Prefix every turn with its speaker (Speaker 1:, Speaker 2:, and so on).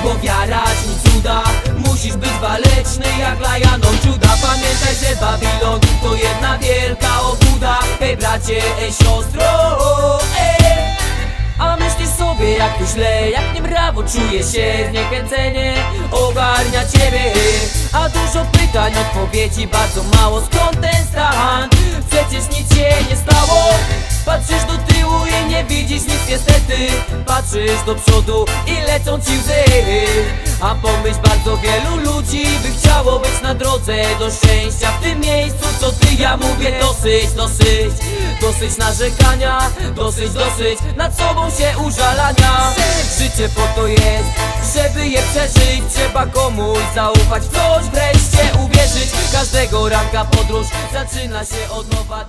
Speaker 1: bo wiara czyni cuda. Musisz być waleczny jak Lion Juda. Pamiętaj, że Babilon to jedna wielka obłuda. Hej bracie, ej siostro, ej. A myślisz sobie jak tu źle, jak nie brawo czuje się. Zniechęcenie ogarnia ciebie, a dużo pytań, odpowiedzi bardzo mało. Skąd ten stan? Przecież nic się nie stało. Patrzysz do tyłu i nie widzisz nic niestety. Patrzysz do przodu i lecą ci łzy. A pomyśl, bardzo wielu ludzi by chciało być na drodze do szczęścia. W tym miejscu co ty, ja mówię dosyć, dosyć. Dosyć narzekania, dosyć, dosyć nad sobą się użalania. Życie po to jest, żeby je przeżyć. Trzeba komuś zaufać, w coś wreszcie uwierzyć. Każdego ranka podróż zaczyna się od nowa.